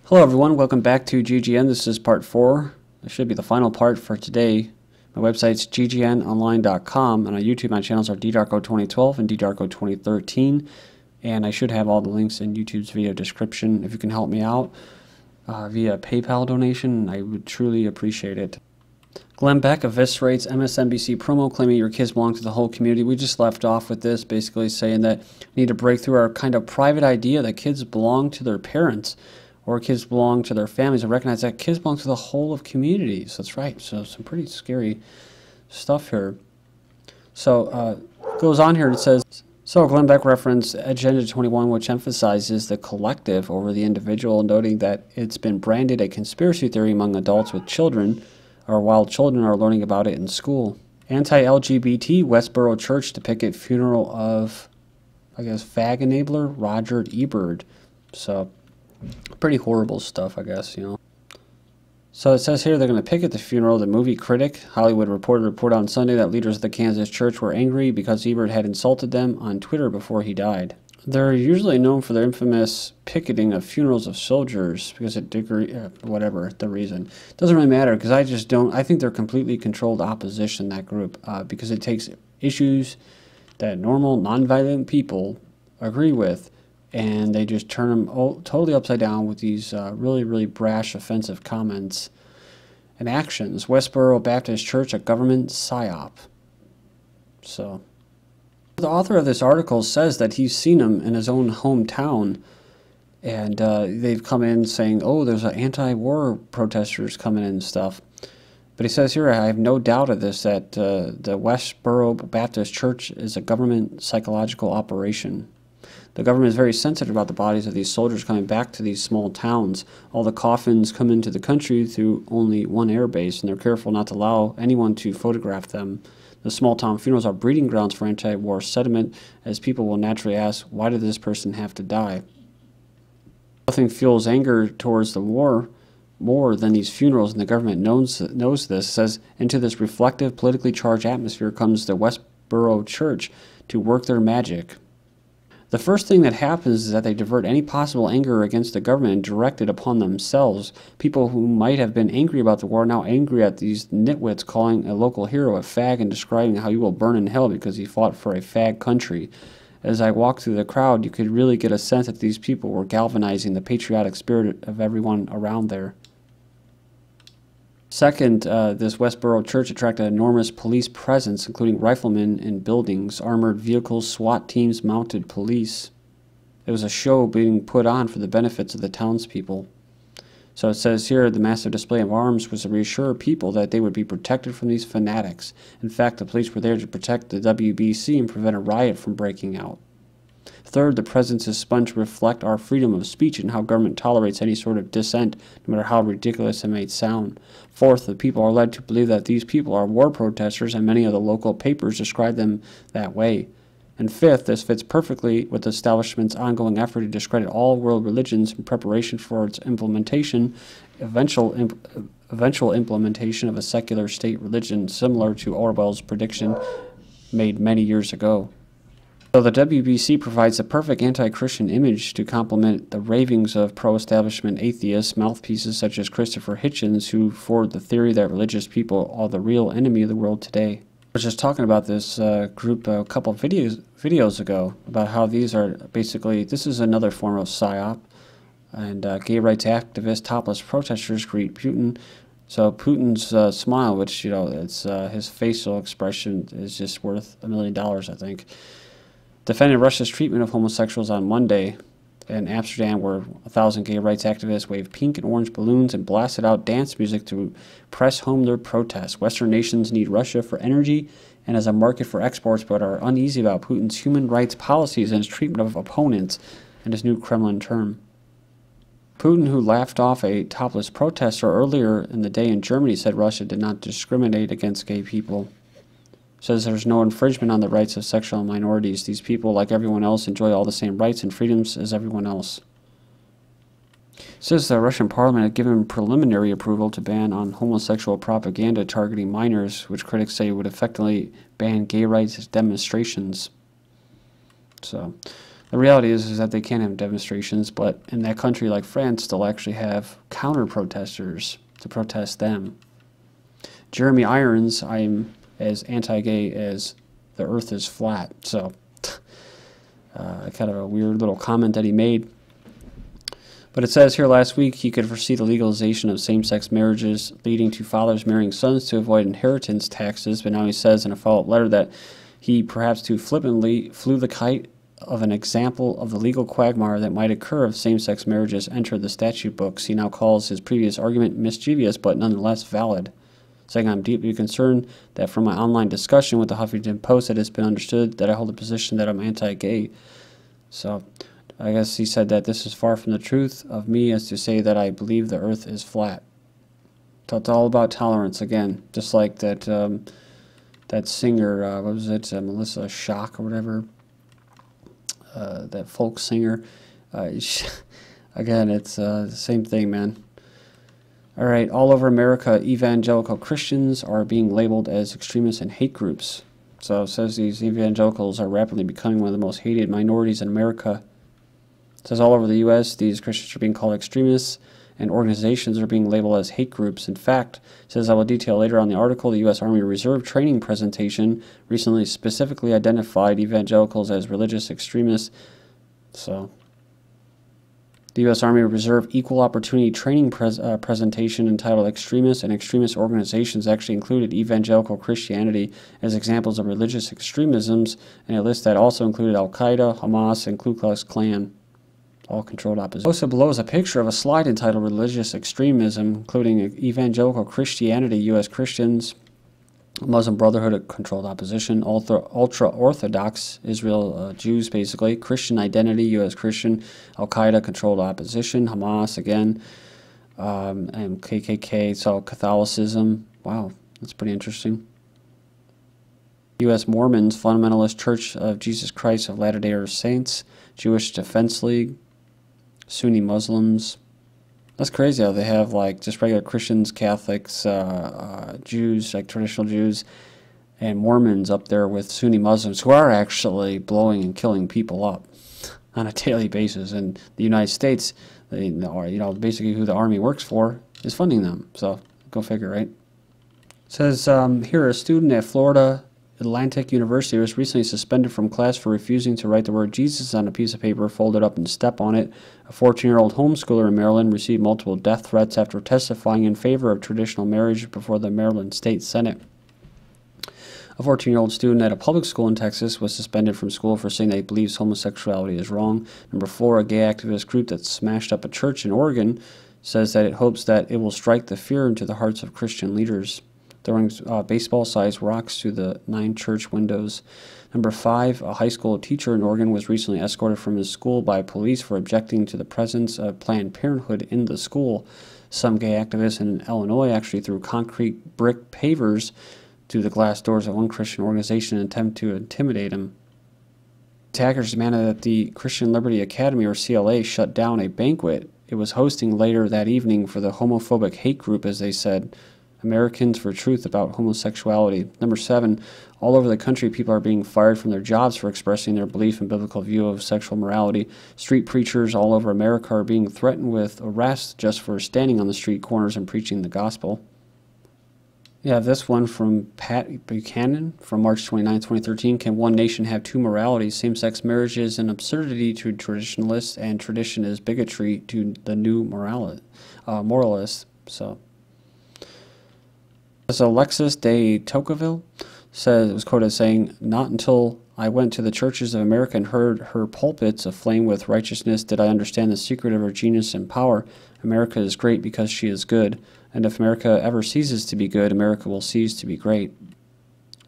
Hello everyone, welcome back to GGN. This is part 4. This should be the final part for today. My website's ggnonline.com, and on YouTube my channels are ddarko2012 and ddarko2013, and I should have all the links in YouTube's video description. If you can help me out via PayPal donation, I would truly appreciate it. Glenn Beck eviscerates MSNBC promo claiming your kids belong to the whole community. We just left off with this, basically saying that we need to break through our kind of private idea that kids belong to their parents or kids belong to their families, and recognize that kids belong to the whole of communities. That's right. So some pretty scary stuff here. So goes on here. It says, so Glenn Beck referenced Agenda 21, which emphasizes the collective over the individual, noting that it's been branded a conspiracy theory among adults with children, or while children are learning about it in school. Anti-LGBT Westboro Church to picket funeral of, I guess, fag enabler Roger Ebert. So pretty horrible stuff, I guess, you know. So it says here they're going to picket the funeral of the movie critic. Hollywood Reporter reported on Sunday that leaders of the Kansas church were angry because Ebert had insulted them on Twitter before he died. They're usually known for their infamous picketing of funerals of soldiers because whatever the reason. Doesn't really matter because I think they're completely controlled opposition, that group, because it takes issues that normal, nonviolent people agree with, and they just turn them totally upside down with these really, really brash, offensive comments and actions. Westboro Baptist Church, a government psyop. So the author of this article says that he's seen him in his own hometown, and they've come in saying, oh, there's anti-war protesters coming in and stuff. But he says here, I have no doubt of this, that the Westboro Baptist Church is a government psychological operation. The government is very sensitive about the bodies of these soldiers coming back to these small towns. All the coffins come into the country through only one air base, and they're careful not to allow anyone to photograph them. The small-town funerals are breeding grounds for anti-war sentiment, as people will naturally ask, why did this person have to die? Nothing fuels anger towards the war more than these funerals, and the government knows this. It says, into this reflective, politically charged atmosphere comes the Westboro Church to work their magic. The first thing that happens is that they divert any possible anger against the government and direct it upon themselves. People who might have been angry about the war are now angry at these nitwits calling a local hero a fag and describing how he will burn in hell because he fought for a fag country. As I walked through the crowd, you could really get a sense that these people were galvanizing the patriotic spirit of everyone around there. Second, this Westboro Church attracted an enormous police presence, including riflemen in buildings, armored vehicles, SWAT teams, mounted police. It was a show being put on for the benefits of the townspeople. So it says here, the massive display of arms was to reassure people that they would be protected from these fanatics. In fact, the police were there to protect the WBC and prevent a riot from breaking out. Third, the presence is spun to reflect our freedom of speech and how government tolerates any sort of dissent, no matter how ridiculous it may sound. Fourth, the people are led to believe that these people are war protesters, and many of the local papers describe them that way. And fifth, this fits perfectly with the establishment's ongoing effort to discredit all world religions in preparation for its implementation, eventual implementation of a secular state religion, similar to Orwell's prediction made many years ago. So the WBC provides a perfect anti-Christian image to complement the ravings of pro-establishment atheists, mouthpieces such as Christopher Hitchens, who forward the theory that religious people are the real enemy of the world today. I was just talking about this group a couple of videos ago about how these are basically, this is another form of Psy-Op, and gay rights activists, topless protesters greet Putin. So Putin's smile, which, you know, it's his facial expression is just worth $1 million, I think. Defended Russia's treatment of homosexuals on Monday in Amsterdam, where 1,000 gay rights activists waved pink and orange balloons and blasted out dance music to press home their protests. Western nations need Russia for energy and as a market for exports, but are uneasy about Putin's human rights policies and his treatment of opponents and his new Kremlin term. Putin, who laughed off a topless protester earlier in the day in Germany, said Russia did not discriminate against gay people. Says there's no infringement on the rights of sexual minorities. These people, like everyone else, enjoy all the same rights and freedoms as everyone else. Says the Russian parliament had given preliminary approval to ban on homosexual propaganda targeting minors, which critics say would effectively ban gay rights demonstrations. So The reality is that they can't have demonstrations, but in that country like France, they'll actually have counter-protesters to protest them. Jeremy Irons, I'm as anti-gay as the earth is flat. So, kind of a weird little comment that he made. But it says here last week he could foresee the legalization of same-sex marriages leading to fathers marrying sons to avoid inheritance taxes. But now he says in a follow-up letter that he perhaps too flippantly flew the kite of an example of the legal quagmire that might occur if same-sex marriages enter the statute books. He now calls his previous argument mischievous but nonetheless valid, saying, I'm deeply concerned that from my online discussion with the Huffington Post it has been understood that I hold a position that I'm anti-gay. So I guess he said that this is far from the truth of me as to say that I believe the earth is flat. So it's all about tolerance again, just like that that singer, what was it, Melissa Shock or whatever, that folk singer. Again, it's the same thing, man. All right, all over America, evangelical Christians are being labeled as extremists and hate groups. So it says these evangelicals are rapidly becoming one of the most hated minorities in America. It says all over the U.S., these Christians are being called extremists, and organizations are being labeled as hate groups. In fact, it says I will detail later on the article, the U.S. Army Reserve training presentation recently specifically identified evangelicals as religious extremists. So the U.S. Army Reserve Equal Opportunity Training presentation entitled Extremists and Extremist Organizations actually included evangelical Christianity as examples of religious extremisms, and a list that also included Al-Qaeda, Hamas, and Ku Klux Klan, all controlled opposition. Posted below is a picture of a slide entitled Religious Extremism, including evangelical Christianity, U.S. Christians, Muslim Brotherhood, controlled opposition, ultra-Orthodox Israel Jews, basically, Christian Identity, U.S. Christian, Al-Qaeda, controlled opposition, Hamas, again, and KKK, so Catholicism. Wow, that's pretty interesting. U.S. Mormons, Fundamentalist Church of Jesus Christ of Latter-day Saints, Jewish Defense League, Sunni Muslims. That's crazy how they have like just regular Christians, Catholics, Jews, like traditional Jews, and Mormons up there with Sunni Muslims who are actually blowing and killing people up on a daily basis. And the United States, they, you know, basically who the Army works for is funding them. So go figure, right? It says here, a student at Florida Atlantic University was recently suspended from class for refusing to write the word Jesus on a piece of paper, folded up and step on it. A 14-year-old homeschooler in Maryland received multiple death threats after testifying in favor of traditional marriage before the Maryland State Senate. A 14-year-old student at a public school in Texas was suspended from school for saying that he believes homosexuality is wrong. Number 4, a gay activist group that smashed up a church in Oregon says that it hopes that it will strike the fear into the hearts of Christian leaders, throwing baseball-sized rocks through the 9 church windows. Number 5, a high school teacher in Oregon was recently escorted from his school by police for objecting to the presence of Planned Parenthood in the school. Some gay activists in Illinois actually threw concrete brick pavers through the glass doors of one Christian organization in an attempt to intimidate him. Attackers demanded that the Christian Liberty Academy, or CLA, shut down a banquet it was hosting later that evening for the homophobic hate group, as they said, Americans for Truth about homosexuality. Number 7, all over the country, people are being fired from their jobs for expressing their belief and biblical view of sexual morality. Street preachers all over America are being threatened with arrest just for standing on the street corners and preaching the gospel. Yeah, this one from Pat Buchanan from March 29, 2013. Can one nation have two moralities? Same-sex marriage is an absurdity to traditionalists, and tradition is bigotry to the new moralists. So Alexis de Tocqueville was quoted as saying, "Not until I went to the churches of America and heard her pulpits aflame with righteousness did I understand the secret of her genius and power. America is great because she is good, and if America ever ceases to be good, America will cease to be great."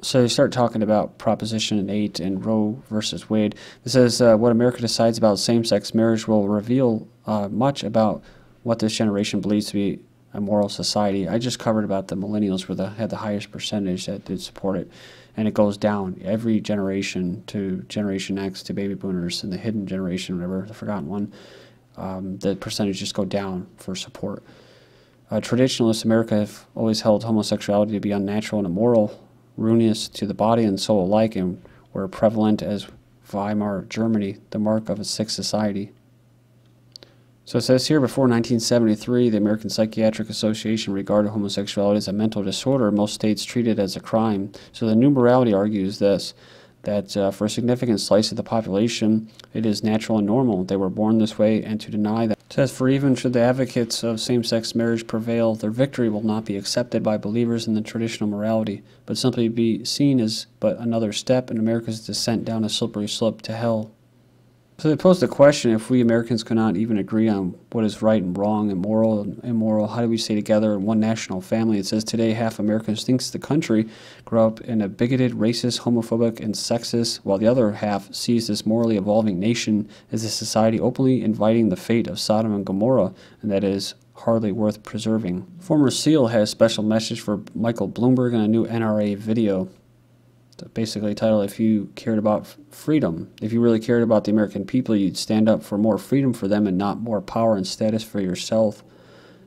So they start talking about Proposition 8 and Roe versus Wade. It says, what America decides about same-sex marriage will reveal much about what this generation believes to be a moral society. I just covered about the millennials had the highest percentage that did support it, and it goes down every generation to Generation X to baby boomers and the hidden generation, whatever, the forgotten one. The percentage just go down for support. Traditionalists in America have always held homosexuality to be unnatural and immoral, ruinous to the body and soul alike, and were prevalent as Weimar Germany, the mark of a sick society. So it says here, before 1973, the American Psychiatric Association regarded homosexuality as a mental disorder. Most states treat it as a crime. So the New Morality argues this, that for a significant slice of the population, it is natural and normal. They were born this way, and to deny that. It says, for even should the advocates of same-sex marriage prevail, their victory will not be accepted by believers in the traditional morality, but simply be seen as but another step in America's descent down a slippery slope to hell. So they pose the question, if we Americans cannot even agree on what is right and wrong and moral and immoral, how do we stay together in one national family? It says today half Americans thinks the country grew up in a bigoted, racist, homophobic, and sexist, while the other half sees this morally evolving nation as a society openly inviting the fate of Sodom and Gomorrah, and that is hardly worth preserving. Former SEAL has a special message for Michael Bloomberg in a new NRA video. Basically titled, if you cared about freedom, if you really cared about the American people, you'd stand up for more freedom for them and not more power and status for yourself.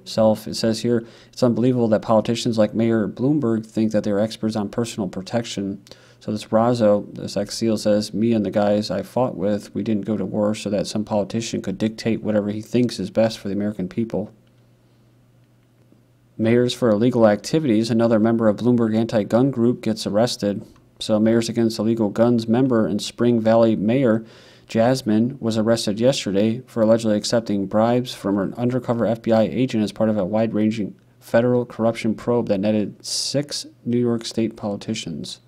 It says here, it's unbelievable that politicians like Mayor Bloomberg think that they're experts on personal protection. So this Razzo, this ex-SEAL, says, me and the guys I fought with, we didn't go to war so that some politician could dictate whatever he thinks is best for the American people. Mayors for Illegal Activities, another member of Bloomberg anti-gun group, gets arrested. So Mayors Against Illegal Guns member and Spring Valley Mayor Jasmine was arrested yesterday for allegedly accepting bribes from an undercover FBI agent as part of a wide-ranging federal corruption probe that netted 6 New York State politicians.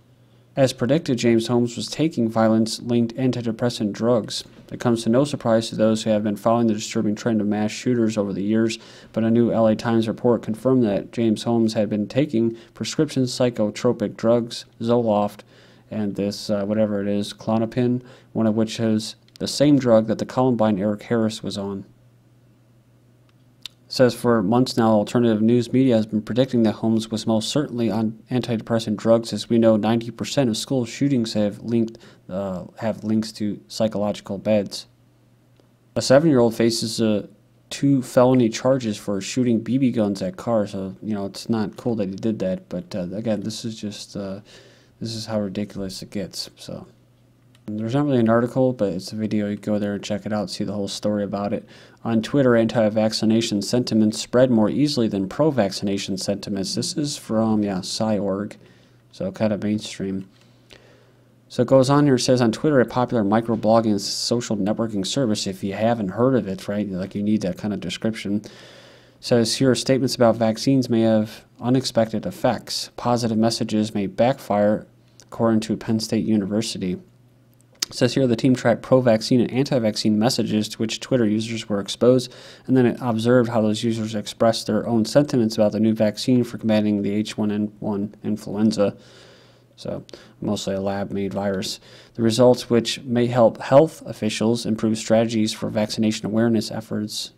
As predicted, James Holmes was taking violence-linked antidepressant drugs. It comes to no surprise to those who have been following the disturbing trend of mass shooters over the years, but a new LA Times report confirmed that James Holmes had been taking prescription psychotropic drugs, Zoloft, and this, whatever it is, Klonopin, one of which is the same drug that the Columbine Eric Harris was on. It says for months now, alternative news media has been predicting that Holmes was most certainly on antidepressant drugs. As we know, 90% of school shootings have links to psychological beds. A 7-year-old faces 2 felony charges for shooting BB guns at cars. So, you know, it's not cool that he did that, but again, this is just this is how ridiculous it gets. So there's not really an article, but it's a video. You can go there and check it out, see the whole story about it. On Twitter, anti-vaccination sentiments spread more easily than pro-vaccination sentiments. This is from, Psy.org, so kind of mainstream. So it goes on here, it says on Twitter, a popular microblogging and social networking service, if you haven't heard of it, right, like you need that kind of description, says here statements about vaccines may have unexpected effects. Positive messages may backfire, according to Penn State University. It says here the team tracked pro-vaccine and anti-vaccine messages to which Twitter users were exposed, and then it observed how those users expressed their own sentiments about the new vaccine for combating the H1N1 influenza. So mostly a lab-made virus. The results, which may help health officials improve strategies for vaccination awareness efforts.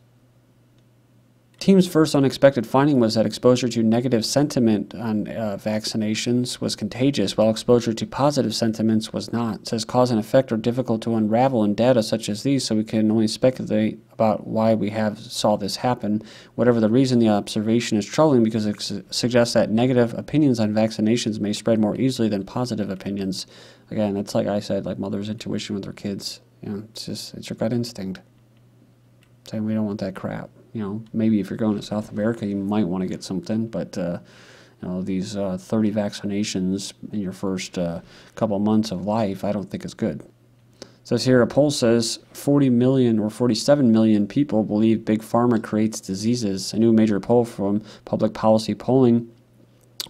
Team's first unexpected finding was that exposure to negative sentiment on vaccinations was contagious, while exposure to positive sentiments was not. It says cause and effect are difficult to unravel in data such as these, so we can only speculate about why we saw this happen. Whatever the reason, the observation is troubling because it suggests that negative opinions on vaccinations may spread more easily than positive opinions. Again, it's like I said, like mother's intuition with their kids. You know, it's your gut instinct. Saying we don't want that crap. You know, maybe if you're going to South America, you might want to get something, but you know, these 30 vaccinations in your first couple months of life, I don't think is good. It says here, a poll says 40 million or 47 million people believe Big Pharma creates diseases. A new major poll from Public Policy Polling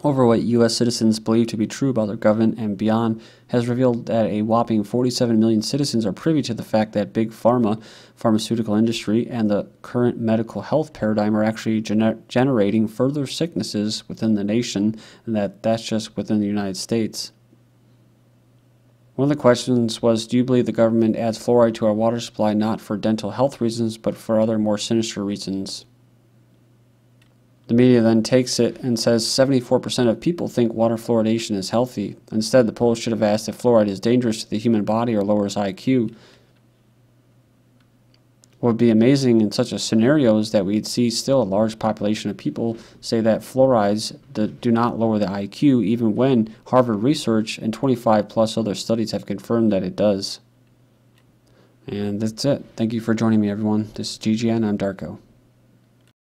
over what U.S. citizens believe to be true about their government and beyond has revealed that a whopping 47 million citizens are privy to the fact that Big Pharma, pharmaceutical industry, and the current medical health paradigm are actually generating further sicknesses within the nation, and that's just within the United States. One of the questions was, do you believe the government adds fluoride to our water supply not for dental health reasons, but for other more sinister reasons? The media then takes it and says 74% of people think water fluoridation is healthy. Instead, the poll should have asked if fluoride is dangerous to the human body or lowers IQ. What would be amazing in such a scenario is that we'd see still a large population of people say that fluorides do not lower the IQ, even when Harvard research and 25 plus other studies have confirmed that it does. And that's it. Thank you for joining me, everyone. This is GGN. I'm Darko.